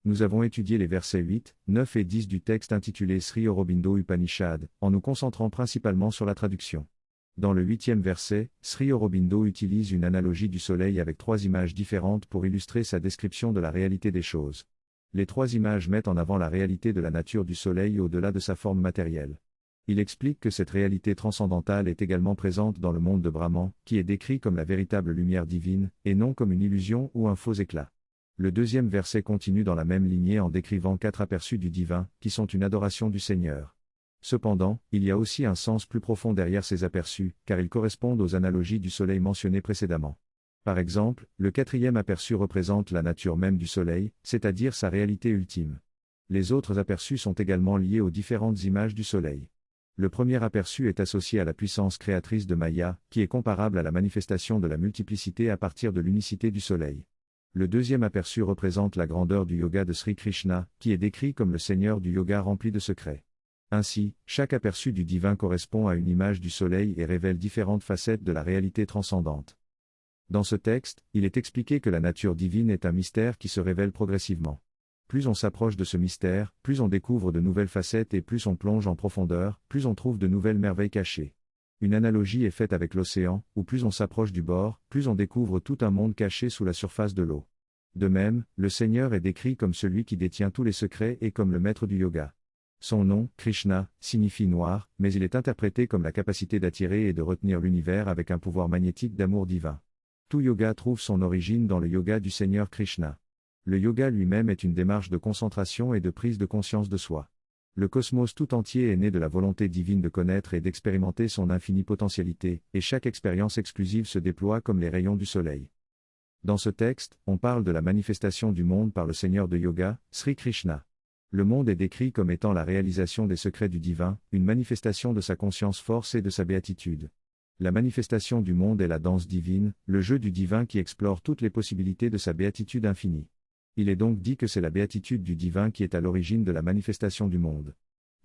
Nous avons étudié les versets 8, 9 et 10 du texte intitulé Sri Aurobindo Upanishad, en nous concentrant principalement sur la traduction. Dans le 8e verset, Sri Aurobindo utilise une analogie du soleil avec 3 images différentes pour illustrer sa description de la réalité des choses. Les 3 images mettent en avant la réalité de la nature du soleil au-delà de sa forme matérielle. Il explique que cette réalité transcendantale est également présente dans le monde de Brahman, qui est décrit comme la véritable lumière divine, et non comme une illusion ou un faux éclat. Le 2e verset continue dans la même lignée en décrivant 4 aperçus du divin, qui sont une adoration du Seigneur. Cependant, il y a aussi un sens plus profond derrière ces aperçus, car ils correspondent aux analogies du soleil mentionnées précédemment. Par exemple, le 4e aperçu représente la nature même du soleil, c'est-à-dire sa réalité ultime. Les autres aperçus sont également liés aux différentes images du soleil. Le premier aperçu est associé à la puissance créatrice de Maya, qui est comparable à la manifestation de la multiplicité à partir de l'unicité du soleil. Le 2e aperçu représente la grandeur du yoga de Sri Krishna, qui est décrit comme le seigneur du yoga rempli de secrets. Ainsi, chaque aperçu du divin correspond à une image du soleil et révèle différentes facettes de la réalité transcendante. Dans ce texte, il est expliqué que la nature divine est un mystère qui se révèle progressivement. Plus on s'approche de ce mystère, plus on découvre de nouvelles facettes et plus on plonge en profondeur, plus on trouve de nouvelles merveilles cachées. Une analogie est faite avec l'océan, où plus on s'approche du bord, plus on découvre tout un monde caché sous la surface de l'eau. De même, le Seigneur est décrit comme celui qui détient tous les secrets et comme le maître du yoga. Son nom, Krishna, signifie noir, mais il est interprété comme la capacité d'attirer et de retenir l'univers avec un pouvoir magnétique d'amour divin. Tout yoga trouve son origine dans le yoga du Seigneur Krishna. Le yoga lui-même est une démarche de concentration et de prise de conscience de soi. Le cosmos tout entier est né de la volonté divine de connaître et d'expérimenter son infinie potentialité, et chaque expérience exclusive se déploie comme les rayons du soleil. Dans ce texte, on parle de la manifestation du monde par le Seigneur de yoga, Sri Krishna. Le monde est décrit comme étant la réalisation des secrets du divin, une manifestation de sa conscience force et de sa béatitude. La manifestation du monde est la danse divine, le jeu du divin qui explore toutes les possibilités de sa béatitude infinie. Il est donc dit que c'est la béatitude du divin qui est à l'origine de la manifestation du monde.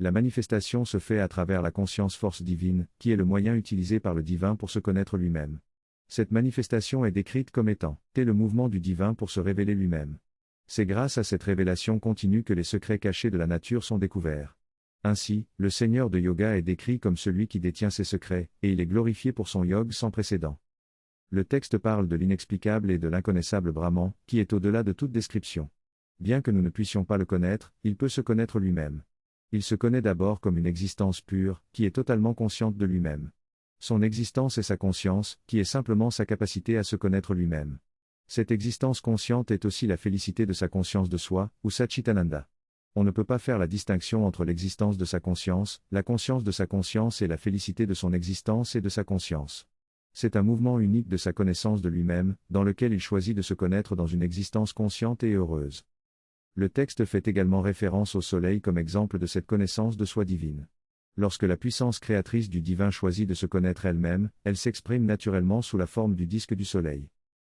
La manifestation se fait à travers la conscience force divine, qui est le moyen utilisé par le divin pour se connaître lui-même. Cette manifestation est décrite comme étant le mouvement du divin pour se révéler lui-même. C'est grâce à cette révélation continue que les secrets cachés de la nature sont découverts. Ainsi, le Seigneur de yoga est décrit comme celui qui détient ses secrets, et il est glorifié pour son yoga sans précédent. Le texte parle de l'inexplicable et de l'inconnaissable Brahman, qui est au-delà de toute description. Bien que nous ne puissions pas le connaître, il peut se connaître lui-même. Il se connaît d'abord comme une existence pure, qui est totalement consciente de lui-même. Son existence est sa conscience, qui est simplement sa capacité à se connaître lui-même. Cette existence consciente est aussi la félicité de sa conscience de soi, ou Satchitananda. On ne peut pas faire la distinction entre l'existence de sa conscience, la conscience de sa conscience et la félicité de son existence et de sa conscience. C'est un mouvement unique de sa connaissance de lui-même, dans lequel il choisit de se connaître dans une existence consciente et heureuse. Le texte fait également référence au soleil comme exemple de cette connaissance de soi divine. Lorsque la puissance créatrice du divin choisit de se connaître elle-même, elle s'exprime naturellement sous la forme du disque du soleil.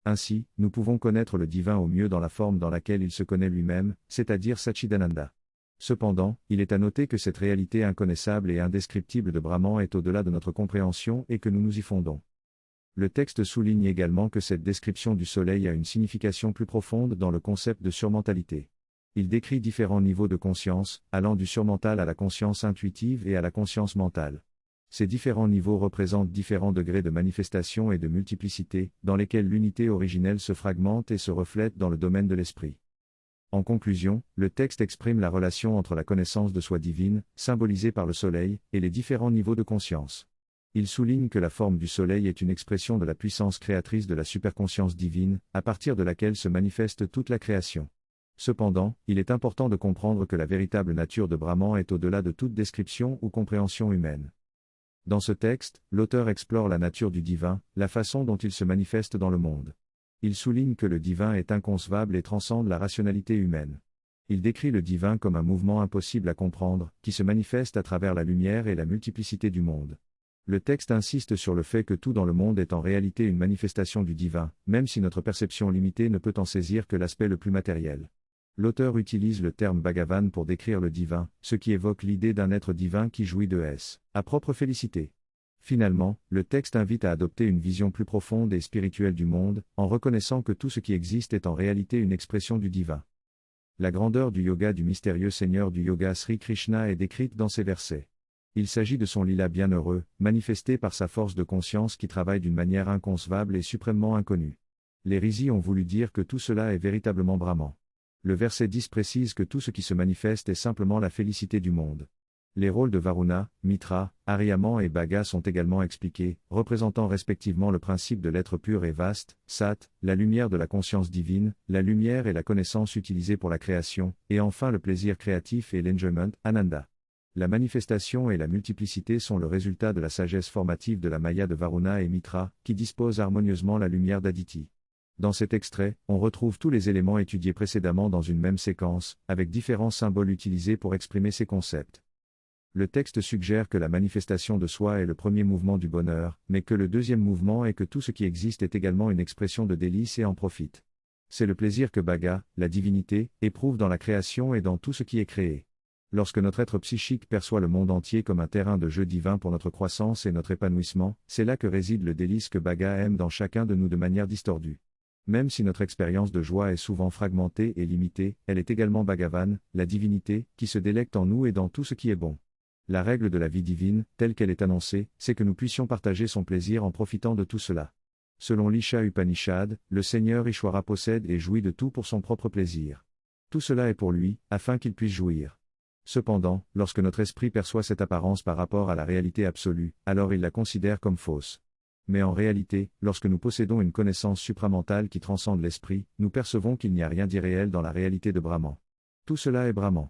Ainsi, nous pouvons connaître le divin au mieux dans la forme dans laquelle il se connaît lui-même, c'est-à-dire Satchidananda. Cependant, il est à noter que cette réalité inconnaissable et indescriptible de Brahman est au-delà de notre compréhension et que nous nous y fondons. Le texte souligne également que cette description du soleil a une signification plus profonde dans le concept de surmentalité. Il décrit différents niveaux de conscience, allant du surmental à la conscience intuitive et à la conscience mentale. Ces différents niveaux représentent différents degrés de manifestation et de multiplicité, dans lesquels l'unité originelle se fragmente et se reflète dans le domaine de l'esprit. En conclusion, le texte exprime la relation entre la connaissance de soi divine, symbolisée par le soleil, et les différents niveaux de conscience. Il souligne que la forme du soleil est une expression de la puissance créatrice de la superconscience divine, à partir de laquelle se manifeste toute la création. Cependant, il est important de comprendre que la véritable nature de Brahman est au-delà de toute description ou compréhension humaine. Dans ce texte, l'auteur explore la nature du divin, la façon dont il se manifeste dans le monde. Il souligne que le divin est inconcevable et transcende la rationalité humaine. Il décrit le divin comme un mouvement impossible à comprendre, qui se manifeste à travers la lumière et la multiplicité du monde. Le texte insiste sur le fait que tout dans le monde est en réalité une manifestation du divin, même si notre perception limitée ne peut en saisir que l'aspect le plus matériel. L'auteur utilise le terme Bhagavan pour décrire le divin, ce qui évoque l'idée d'un être divin qui jouit de sa propre félicité. Finalement, le texte invite à adopter une vision plus profonde et spirituelle du monde, en reconnaissant que tout ce qui existe est en réalité une expression du divin. La grandeur du yoga du mystérieux Seigneur du yoga Sri Krishna est décrite dans ces versets. Il s'agit de son lila bienheureux, manifesté par sa force de conscience qui travaille d'une manière inconcevable et suprêmement inconnue. Les rishis ont voulu dire que tout cela est véritablement Brahman. Le verset 10 précise que tout ce qui se manifeste est simplement la félicité du monde. Les rôles de Varuna, Mitra, Ariyaman et Bhaga sont également expliqués, représentant respectivement le principe de l'être pur et vaste, Sat, la lumière de la conscience divine, la lumière et la connaissance utilisée pour la création, et enfin le plaisir créatif et l'enjoyment, Ananda. La manifestation et la multiplicité sont le résultat de la sagesse formative de la Maya de Varuna et Mitra, qui disposent harmonieusement la lumière d'Aditi. Dans cet extrait, on retrouve tous les éléments étudiés précédemment dans une même séquence, avec différents symboles utilisés pour exprimer ces concepts. Le texte suggère que la manifestation de soi est le premier mouvement du bonheur, mais que le deuxième mouvement est que tout ce qui existe est également une expression de délice et en profite. C'est le plaisir que Bhaga, la divinité, éprouve dans la création et dans tout ce qui est créé. Lorsque notre être psychique perçoit le monde entier comme un terrain de jeu divin pour notre croissance et notre épanouissement, c'est là que réside le délice que Bhaga aime dans chacun de nous de manière distordue. Même si notre expérience de joie est souvent fragmentée et limitée, elle est également Bhagavan, la divinité, qui se délecte en nous et dans tout ce qui est bon. La règle de la vie divine, telle qu'elle est annoncée, c'est que nous puissions partager son plaisir en profitant de tout cela. Selon l'Isha Upanishad, le Seigneur Ishwara possède et jouit de tout pour son propre plaisir. Tout cela est pour lui, afin qu'il puisse jouir. Cependant, lorsque notre esprit perçoit cette apparence par rapport à la réalité absolue, alors il la considère comme fausse. Mais en réalité, lorsque nous possédons une connaissance supramentale qui transcende l'esprit, nous percevons qu'il n'y a rien d'irréel dans la réalité de Brahman. Tout cela est Brahman.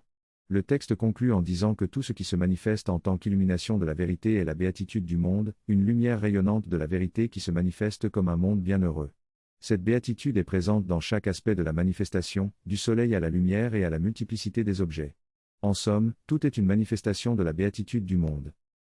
Le texte conclut en disant que tout ce qui se manifeste en tant qu'illumination de la vérité est la béatitude du monde, une lumière rayonnante de la vérité qui se manifeste comme un monde bienheureux. Cette béatitude est présente dans chaque aspect de la manifestation, du soleil à la lumière et à la multiplicité des objets. En somme, tout est une manifestation de la béatitude du monde.